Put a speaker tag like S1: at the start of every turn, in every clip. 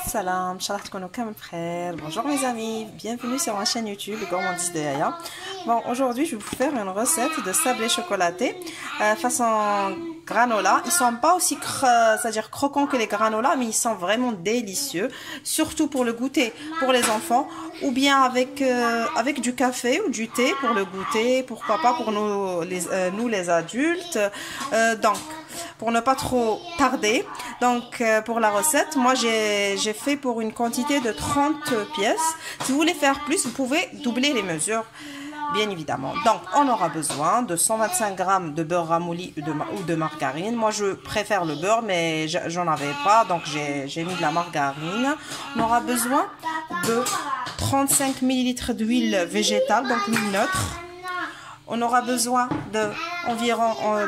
S1: Salam, Inch'Allah تكونوا كامل بخير. Bonjour mes amis, bienvenue sur ma chaîne YouTube Gourmandise de Yaya. Bon, aujourd'hui je vais vous faire une recette de sablé chocolaté façon granola. Ils sont pas aussi c'est-à-dire croquants que les granolas, mais ils sont vraiment délicieux, surtout pour le goûter pour les enfants ou bien avec du café ou du thé pour le goûter, pourquoi pas pour nous les adultes. Donc pour ne pas trop tarder, donc pour la recette, moi j'ai fait pour une quantité de 30 pièces. Si vous voulez faire plus, vous pouvez doubler les mesures, bien évidemment. Donc on aura besoin de 125 g de beurre ramolli ou de margarine. Moi je préfère le beurre, mais j'en avais pas, donc j'ai mis de la margarine. On aura besoin de 35 ml d'huile végétale, donc huile neutre. On aura besoin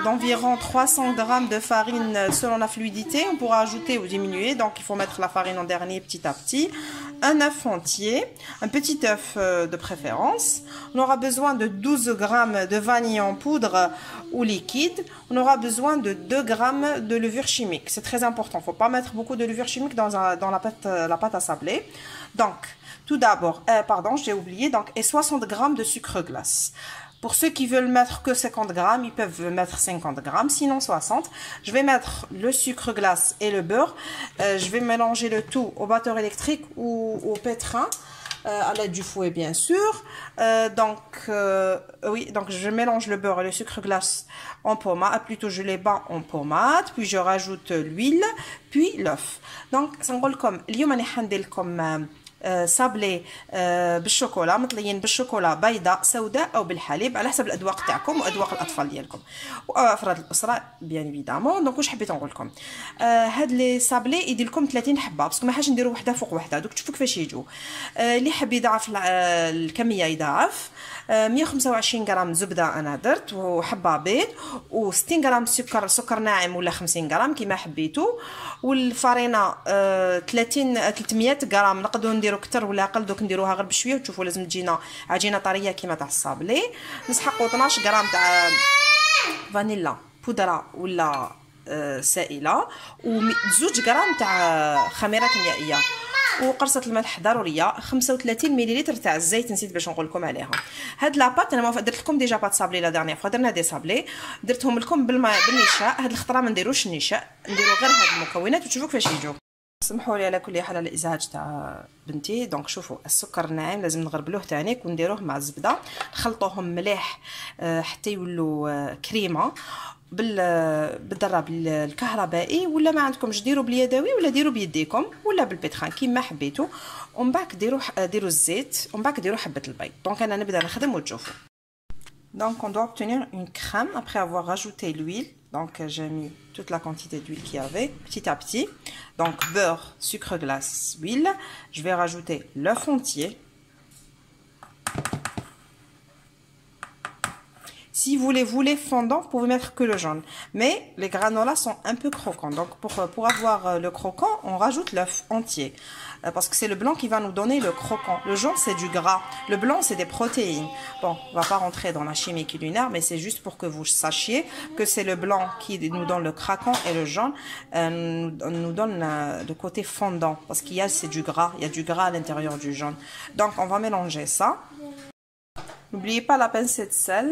S1: d'environ 300 g de farine selon la fluidité. On pourra ajouter ou diminuer, donc il faut mettre la farine en dernier petit à petit. Un œuf entier, un petit œuf de préférence. On aura besoin de 12 g de vanille en poudre ou liquide. On aura besoin de 2 g de levure chimique. C'est très important, il ne faut pas mettre beaucoup de levure chimique dans la pâte à sabler. Donc, tout d'abord, j'ai oublié, et 60 g de sucre glace. Pour ceux qui veulent mettre que 50 g, ils peuvent mettre 50 g, sinon 60. Je vais mettre le sucre glace et le beurre. Je vais mélanger le tout au batteur électrique ou au pétrin, à l'aide du fouet bien sûr. Donc je mélange le beurre et le sucre glace en pommade, plutôt je les bats en pommade, puis je rajoute l'huile, puis l'œuf. Donc, ça نقول لكم اليوم أنا حندير لكم صابلي بالشوكولا، مطليين بالشوكولا بيضاء سوداء او بالحليب على حسب الاذواق تاعكم واذواق الاطفال ديالكم وافراد الاسره بيان ايفيدامون. دونك واش حبيت نقول لكم، هاد لي صابلي يدير لكم 30 حبه، باسكو ما حاش نديروا وحده فوق وحده، دوك تشوفوا كيفاش يجوا. اللي حاب يضاعف الكميه يضاعف. 125 غرام زبده انا درت، وحبه بيض، و60 غرام سكر ناعم ولا 50 غرام كيما حبيتو، والفارينه 300 غرام. نقدروا نديروا اكثر ولا اقل، دوك نديروها غير بشويه وتشوفوا لازم تجينا عجينه طريه كيما تاع الصابلي. نسحقوا 12 غرام تاع فانيلا بودره ولا سائله، و2 غرام تاع خميره كيميائيه، وقرصه الملح ضروريه، 35 ملل تاع الزيت نسيت باش نقول لكم عليها. هاد لاباط انا درت لكم ديجا بات صابلي لا دارنيير فوا، درنا دي صابلي درتهم لكم بالنشاء. هاد الخطره ما نديروش النشاء، نديرو غير هاد المكونات وتشوفوا كيفاش يجوا. سمحوا لي على كل حال على الازعاج تاع بنتي. دونك شوفوا السكر الناعم لازم نغربلوه تانيك ونديروه مع الزبده، نخلطوهم مليح حتى يولوا كريمه بالضراب الكهربائي، ولا ما عندكمش ديروا باليدوي ولا ديروا بيديكم ولا بالبيتخان كيما حبيتوا. ومن بعد ديروا الزيت، ومن بعد ديروا حبه البيض. دونك انا نبدا نخدم وتشوفوا. Donc on doit obtenir une crème après avoir rajouté l'huile. Donc j'ai mis toute la quantité d'huile qu'il y avait petit à petit. Donc beurre, sucre glace, huile. Je vais rajouter l'œuf entier. Si vous les voulez fondants, vous pouvez mettre que le jaune. Mais les granolas sont un peu croquants. Donc pour avoir le croquant, on rajoute l'œuf entier. Parce que c'est le blanc qui va nous donner le croquant. Le jaune, c'est du gras. Le blanc, c'est des protéines. Bon, on va pas rentrer dans la chimie culinaire, mais c'est juste pour que vous sachiez que c'est le blanc qui nous donne le craquant et le jaune nous donne le côté fondant. Parce qu'il y a, c'est du gras. Il y a du gras à l'intérieur du jaune. Donc, on va mélanger ça. N'oubliez pas la pincée de sel.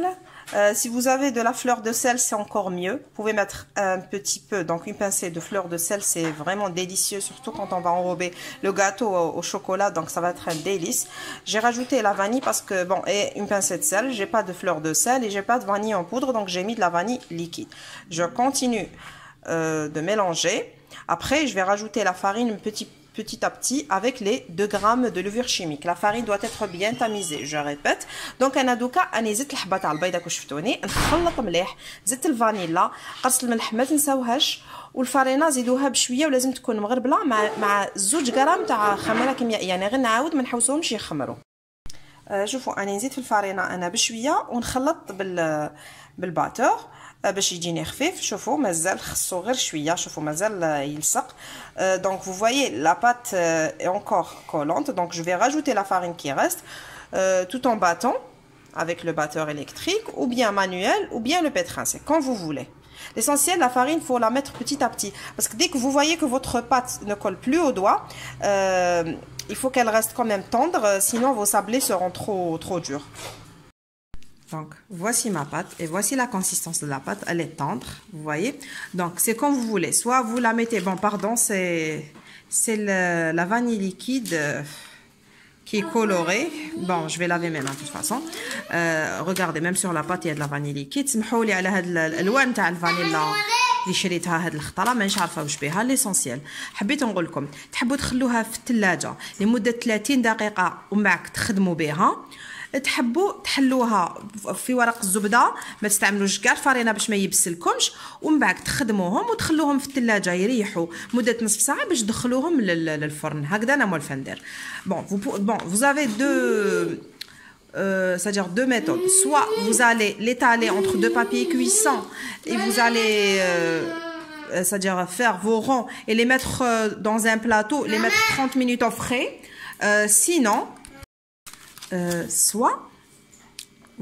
S1: Si vous avez de la fleur de sel, c'est encore mieux. Vous pouvez mettre un petit peu, donc une pincée de fleur de sel, c'est vraiment délicieux, surtout quand on va enrober le gâteau au chocolat, donc ça va être un délice. J'ai rajouté la vanille parce que, bon, et une pincée de sel, j'ai pas de fleur de sel et j'ai pas de vanille en poudre, donc j'ai mis de la vanille liquide. Je continue de mélanger. Après, je vais rajouter la farine petit à petit avec les 2 grammes de levure chimique. La farine doit être bien tamisée, je répète. Donc انا دوكا اني زدت الحبه تاع البيضه كي شفتوني، نخلط مليح، زدت الفانيلا، قرص الملح ما تنساوهاش، والفارينه زيدوها بشويه ولازم تكون مغربله مع 2 غرام تاع خميره كيميائيه، يعني غير نعاود ما نحوسوهمش يخمروا. شوفوا اني نزيد في الفارينه انا بشويه ونخلط بالباتور باش يجيني خفيف. شوفوا مازال خصو غير شويه، شوفوا مازال يلصق. Donc vous voyez la pâte est encore collante, donc je vais rajouter la farine qui reste tout en battant avec le batteur électrique ou bien manuel ou bien le pétrin, c'est quand vous voulez. L'essentiel, la farine, il faut la mettre petit à petit. Parce que dès que vous voyez que votre pâte ne colle plus au doigt, il faut qu'elle reste quand même tendre, sinon vos sablés seront trop durs. Donc, voici ma pâte et voici la consistance de la pâte. Elle est tendre, vous voyez. Donc, c'est comme vous voulez. Soit vous la mettez... Bon, pardon, c'est la vanille liquide qui est colorée. Bon, je vais laver même de toute façon. Regardez, même sur la pâte, il y a de la vanille liquide. سمحوا لي على هاد الالوان تاع الفانيلا اللي شريتها هاد الخطره مانيش عارفه واش بها. ليسونسيال حبيت نقول لكم تحبوا تخلوها في الثلاجه لمده 30 دقيقه ومن بعد تخدموا بها. تحبوا تحلوها في ورق الزبده، ما تستعملوش كاع الفرينه باش ما يبسلكمش، ومن بعد تخدموهم وتخلوهم في الثلاجه يريحوا مده نصف ساعه باش تدخلوهم للفرن. هكذا انا موالفه ندير. Bon, vous avez c'est-à-dire deux méthodes. Soit vous allez l'étaler entre deux papiers cuissants et vous allez c'est-à-dire faire vos ronds et les mettre dans un plateau, les mettre 30 minutes au frais. Sinon, soit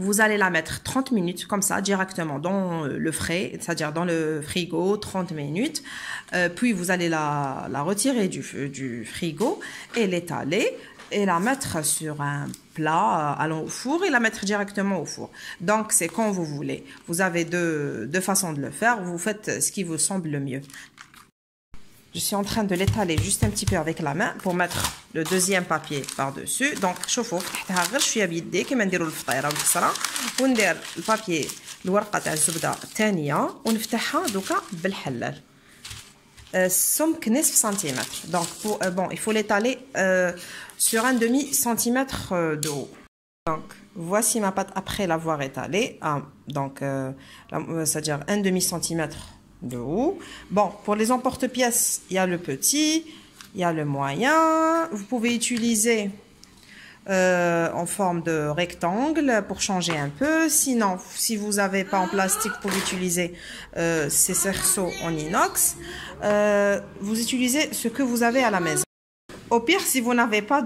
S1: vous allez la mettre 30 minutes comme ça directement dans le frais, c'est-à-dire dans le frigo 30 minutes, puis vous allez la retirer du frigo et l'étaler et la mettre sur un plat allant au four et la mettre directement au four. Donc c'est quand vous voulez. Vous avez deux façons de le faire, vous faites ce qui vous semble le mieux. Je suis en train de l'étaler juste un petit peu avec la main pour mettre le deuxième papier par-dessus. Donc, شوفوا فتحتها غير شويه بيدي كيما نديروا الفطيره والكسره، وندير البابي الورقه تاع الزبده الثانيه ونفتحها دوكا بالحلال. سمك نصف سنتيمتر. Donc bon, il faut l'étaler sur un demi centimètre de haut. Donc, voici ma pâte après l'avoir étalée. Donc, c'est-à-dire un demi centimètre de haut. Bon, pour les emporte-pièces, il y a le petit, il y a le moyen. Vous pouvez utiliser en forme de rectangle pour changer un peu. Sinon, si vous n'avez pas en plastique, vous pouvez utiliser ces cerceaux en inox. Vous utilisez ce que vous avez à la maison. Au pire, si vous n'avez pas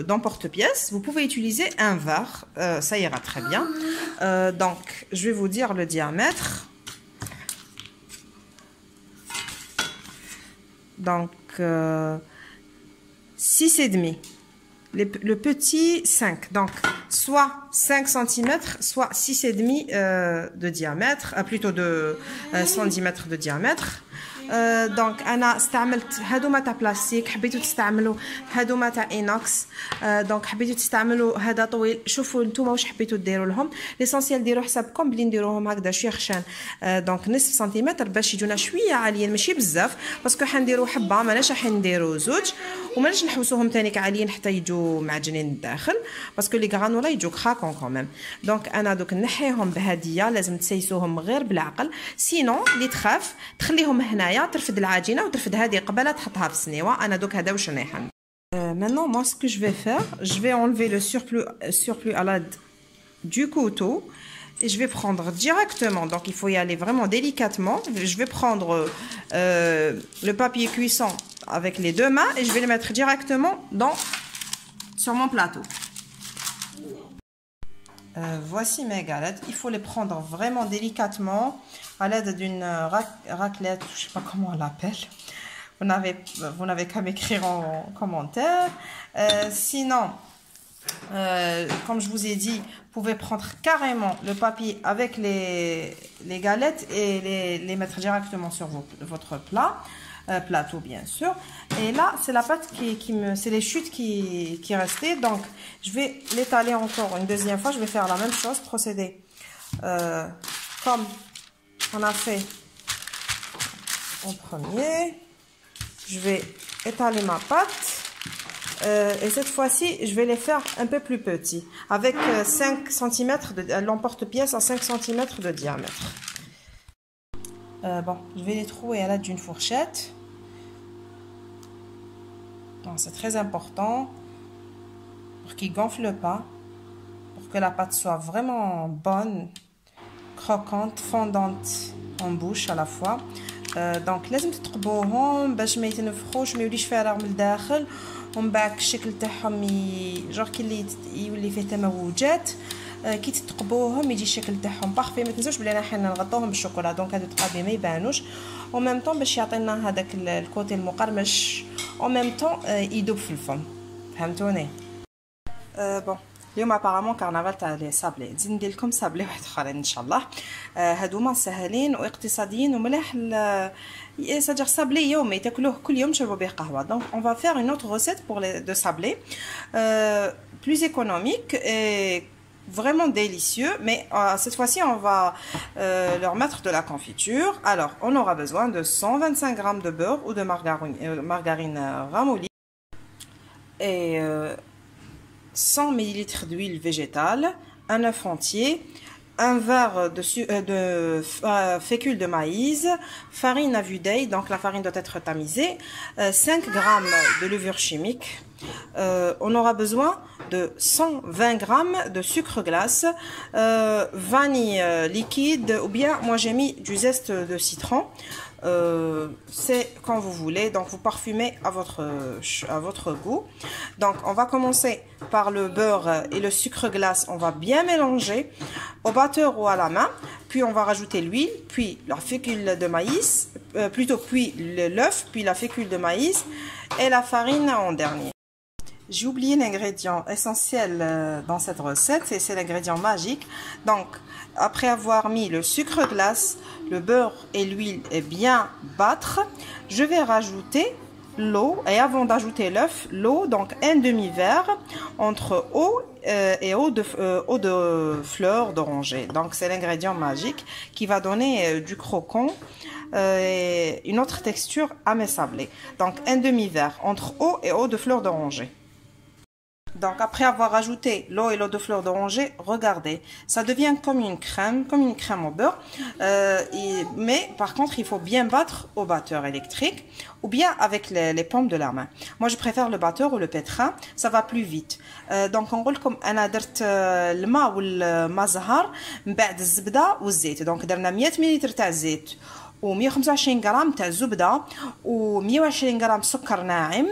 S1: d'emporte-pièces, vous pouvez utiliser un verre. Ça ira très bien. Donc, je vais vous dire le diamètre. Donc, 6,5. Le petit, 5. Donc, soit 5 cm, soit 6,5 de diamètre, plutôt de centimètres de diamètre. دونك انا استعملت هادوما تاع بلاستيك، حبيتو تستعملوا هادوما تاع اينوكس. دونك حبيتو تستعملوا هذا طويل. شوفوا نتوما واش حبيتو ديروا لهم. ليسونسيال ديروا حسابكم بلي نديروهم هكذا شويه خشان، دونك نصف سنتيمتر باش يجونا شويه عاليين ماشي بزاف، باسكو حنديروا حبه ماناش راح نديروا زوج، وماناش نحوسوهم ثاني عاليين حتى يجوا معجنين الداخل، باسكو لي غرانولا يجوا خاكون كوميم. دونك انا دوك نحيهم بهديه، لازم تسيسوهم غير بالعقل، سينون اللي تخاف تخليهم هنايا ترفد العجينه وترفد هذه قبل تحطها في السنيوه. انا دوك هذا واش نحن. Maintenant, moi, ce que je vais faire, je vais enlever le surplus à l'aide du couteau et je vais prendre directement. Donc, il faut y aller vraiment délicatement. Je vais prendre le papier cuisson avec les deux mains et je vais le mettre directement sur mon plateau. Voici mes galettes. Il faut les prendre vraiment délicatement à l'aide d'une raclette, je ne sais pas comment on l'appelle. Vous n'avez qu'à m'écrire en commentaire. Sinon, comme je vous ai dit, vous pouvez prendre carrément le papier avec les galettes et les mettre directement sur votre plateau, bien sûr. Et là, c'est la pâte c'est les chutes qui restaient. Donc, je vais l'étaler encore une deuxième fois. Je vais faire la même chose, procéder comme on a fait en premier. Je vais étaler ma pâte et cette fois-ci, je vais les faire un peu plus petits avec 5 cm l'emporte-pièce à 5 cm de diamètre. Bon, je vais les trouer à l'aide d'une fourchette. C'est très important pour qu'ils ne gonflent pas, pour que la pâte soit vraiment bonne, croquante, fondante en bouche à la fois. دونك لازم تطبوهم باش ما يتنفخوش ما يوليش فيها رغم الداخل، ومن بعد الشكل تاعهم جور كي اللي يولي فيه تموجات. كي تتقبوهم يجي الشكل تاعهم بارفي. ما تنسوش بلي راح نغطوهم بالشوكولا دونك هادو تقابي ما يبانوش او ميم طون باش يعطينا هذاك الكوتي المقرمش او ميم طون يذوب في الفم. فهمتوني؟ بون اليوم ابارامون كارنفال تاع لي صابلي، نزيد ندير لكم صابلي واحد اخرين ان شاء الله. هادوما ساهلين واقتصاديين وملاح. سادير صابلي يومي تاكلوه كل يوم تشربوا به قهوه. دونك اون فا فير اون اوتر ريسيت بور لي دو صابلي plus économique et vraiment délicieux, mais cette fois-ci on va leur mettre de la confiture. Alors on aura besoin de 125 g de beurre ou de margarine ramollie et 100 ml d'huile végétale, un œuf entier, un verre de fécule de maïs, farine à vue d'œil, donc la farine doit être tamisée, 5 g de levure chimique. On aura besoin de 120 g de sucre glace, vanille liquide, ou bien moi j'ai mis du zeste de citron. C'est quand vous voulez, donc vous parfumez à votre goût. Donc on va commencer par le beurre et le sucre glace, on va bien mélanger au batteur ou à la main, puis on va rajouter l'huile, puis la fécule de maïs, puis l'œuf, puis la fécule de maïs et la farine en dernier. J'ai oublié l'ingrédient essentiel dans cette recette, c'est l'ingrédient magique. Donc après avoir mis le sucre glace, le beurre et l'huile et bien battre, je vais rajouter l'eau, et avant d'ajouter l'œuf, l'eau, donc un demi-verre entre eau et eau de fleur d'oranger. Donc c'est l'ingrédient magique qui va donner du croquant et une autre texture à mes sablés. Donc un demi-verre entre eau et eau de fleur d'oranger. Donc après avoir ajouté l'eau et l'eau de fleur d'oranger, regardez, ça devient comme une crème au beurre. Mais par contre, il faut bien battre au batteur électrique ou bien avec les paumes de la main. Moi, je préfère le batteur ou le pétrin, ça va plus vite. Donc on roule comme انا درت الماء والماء زهر من بعد الزبده والزيت. دونك درنا 100 ملل تاع الزيت و125 غرام تاع الزبده و120 غرام سكر ناعم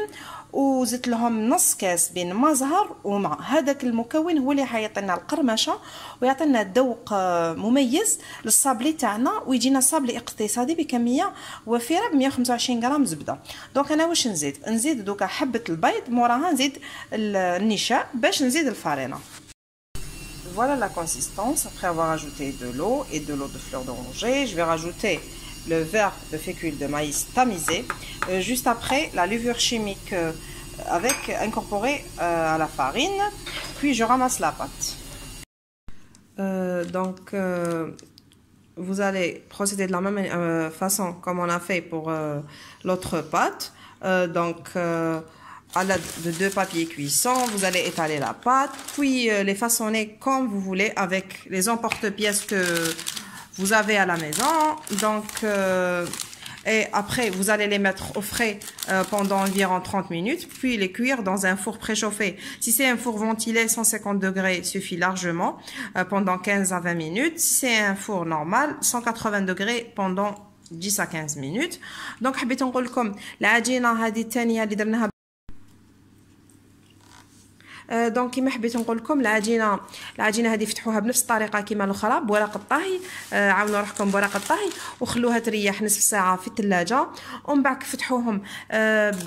S1: وزدت لهم نص كاس بين ما زهر وماء. هذاك المكون هو اللي حيعطينا القرمشه ويعطينا ذوق مميز للصابلي تاعنا ويجينا صابلي اقتصادي بكميه وفيره ب 125 غرام زبده. دونك انا واش نزيد دوكا حبه البيض، موراها نزيد النشا باش نزيد الفارينه. Voilà la consistance après avoir ajouté de l'eau et de l'eau de fleur d'oranger. Je vais rajouter le verre de fécule de maïs tamisé. Juste après, la levure chimique incorporée à la farine. Puis je ramasse la pâte. Vous allez procéder de la même façon comme on a fait pour l'autre pâte. À l'aide de 2 papiers cuissons, vous allez étaler la pâte, puis les façonner comme vous voulez avec les emporte-pièces que vous avez à la maison. Donc et après vous allez les mettre au frais pendant environ 30 minutes, puis les cuire dans un four préchauffé. Si c'est un four ventilé, 150 degrés suffit largement pendant 15 à 20 minutes. Si c'est un four normal, 180 degrés pendant 10 à 15 minutes. Donc حبيت نقول لكم العجينه هذه الثانيه اللي درناها. دونك كيما حبيت نقول لكم العجينه هذه فتحوها بنفس الطريقه كيما الاخرى بورق الطهي. عاونوا روحكم بورق الطهي وخلوها تريح نصف ساعه في الثلاجه ومن بعد فتحوهم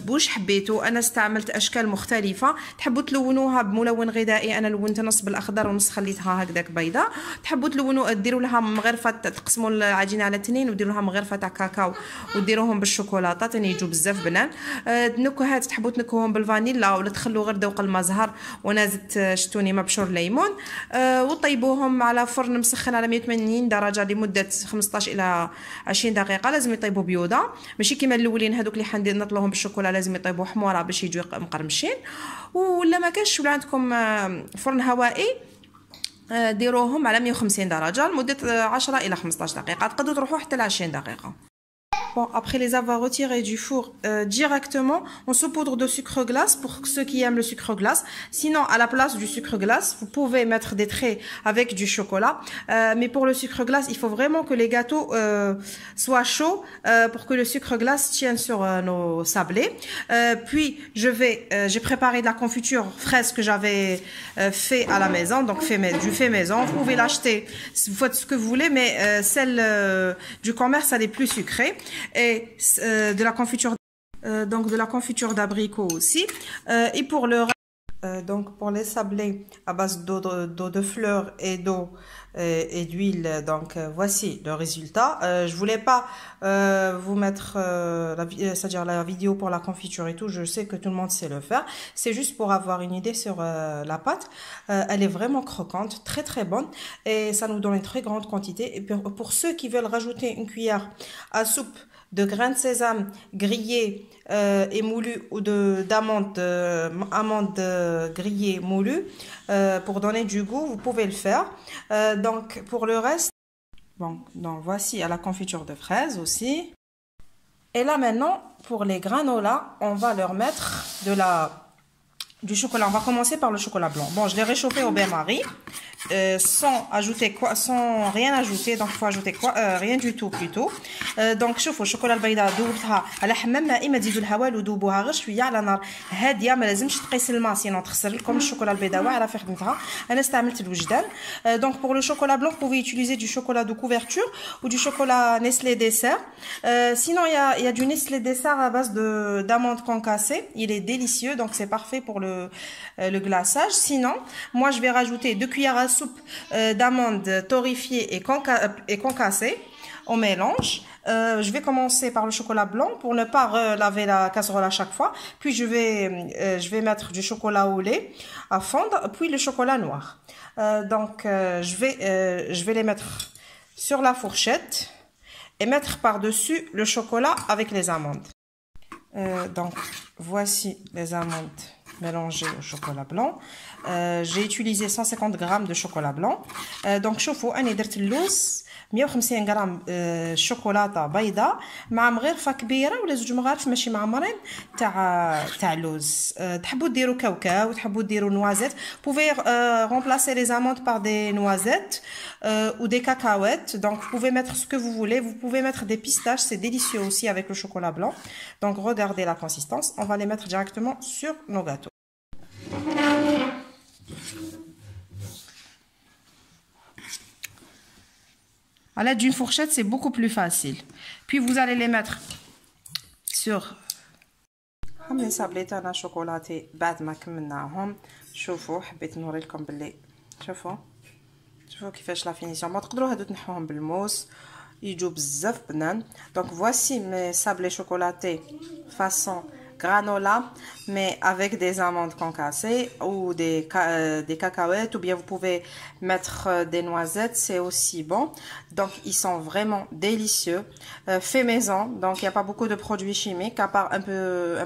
S1: بوش حبيتوا. انا استعملت اشكال مختلفه، تحبوا تلونوها بملون غذائي، انا لونت نص بالاخضر ونص خليتها هكذاك بيضاء. تحبوا تلونوا ديروا لها مغرفه، تقسموا العجينه على 2 وديروا لها مغرفه تاع كاكاو وديروهم بالشوكولاته تاني يجوا بزاف بنان. النكهات تحبوا تنكهوهم بالفانيلا ولا تخلوا غير ذوق المزهر وانا زدت شتوني مبشور ليمون. وطيبوهم على فرن مسخن على 180 درجه لمده 15 الى 20 دقيقه. لازم يطيبوا بيوضه، ماشي كيما الاولين هذوك اللي حندير نطلوهم بالشوكولا، لازم يطيبوا حموره باش يجوا مقرمشين. ولا ما كانش ولا عندكم فرن هوائي ديروهم على 150 درجه لمده 10 الى 15 دقيقه، تقدروا تروحوا حتى ل 20 دقيقه. Bon, après les avoir retirés du four directement, on saupoudre de sucre glace pour ceux qui aiment le sucre glace. Sinon, à la place du sucre glace, vous pouvez mettre des traits avec du chocolat. Mais pour le sucre glace, il faut vraiment que les gâteaux soient chauds pour que le sucre glace tienne sur nos sablés. Puis, j'ai préparé de la confiture fraise que j'avais fait à la maison, donc du fait maison. Vous pouvez l'acheter, vous faites ce que vous voulez, mais celle du commerce, elle est plus sucrée. Et de la confiture donc de la confiture d'abricot aussi et pour le donc pour les sablés à base d'eau de fleurs et d'eau et d'huile, donc voici le résultat. Je voulais pas vous mettre c'est-à-dire la vidéo pour la confiture et tout, je sais que tout le monde sait le faire, c'est juste pour avoir une idée sur la pâte. Elle est vraiment croquante, très très bonne, et ça nous donne une très grande quantité. Et pour ceux qui veulent rajouter une cuillère à soupe de grains de sésame grillés et moulus, ou d'amandes grillées moulues pour donner du goût, vous pouvez le faire. Donc pour le reste, bon, donc voici à la confiture de fraises aussi. Et là maintenant, pour les granolas, on va leur mettre du chocolat. On va commencer par le chocolat blanc. Bon, je l'ai réchauffé au bain-marie sans rien ajouter. Donc il faut ajouter rien du tout plutôt. Donc شوفوا الشوكولا البيضاء ذوبتها على حمام مائي، ما تزيدوا الهواء وذوبوها غير شويه على نار هاديه، ما لازمش تقيس الماء سينو تخسر لكم الشوكولا البيضاء واعره في خدمتها. انا استعملت الوجدان. Donc pour le chocolat blanc, vous pouvez utiliser du chocolat de couverture ou du chocolat Nestlé dessert. Sinon il y a du Nestlé dessert à base d'amandes concassées, il est délicieux, donc c'est parfait pour le glaçage. Sinon moi je vais rajouter 2 cuillères à soupe d'amandes torréfiées et concassées au mélange. Je vais commencer par le chocolat blanc pour ne pas laver la casserole à chaque fois. Puis je vais mettre du chocolat au lait à fondre, puis le chocolat noir. Donc je vais les mettre sur la fourchette et mettre par-dessus le chocolat avec les amandes. Donc voici les amandes mélangées au chocolat blanc. J'ai utilisé 150 grammes de chocolat blanc. Donc شوفوا أنا درت اللوز 150 غرام شوكولاته بيضاء مع مغرفه كبيره ولا 2 مغارف ماشي معمرين تاع اللوز. تحبوا ديروا كاوكاو، تحبوا ديروا نوازيت، pouvez remplacer les amandes par des noisettes ou des cacahuètes. Donc vous pouvez mettre ce que vous voulez, vous pouvez mettre des pistaches, c'est délicieux aussi avec le chocolat blanc. Donc regardez la consistance, on va les mettre directement sur nos gâteaux. À l'aide d'une fourchette, c'est beaucoup plus facile. Puis vous allez les mettre sur les sablés تاعنا شوكولاتي بعد ما كملناهم. شوفوا حبيت نوري لكم باللي شوفوا كيفاش لا فينيسيون. ما تقدروا هادو تنحوهم بالموس يجوا بزاف بنان. Donc voici mes sablés chocolatés façon granola, mais avec des amandes concassées ou des cacahuètes, ou bien vous pouvez mettre des noisettes, c'est aussi bon. Donc ils sont vraiment délicieux, fait maison, donc il n'y a pas beaucoup de produits chimiques à part un peu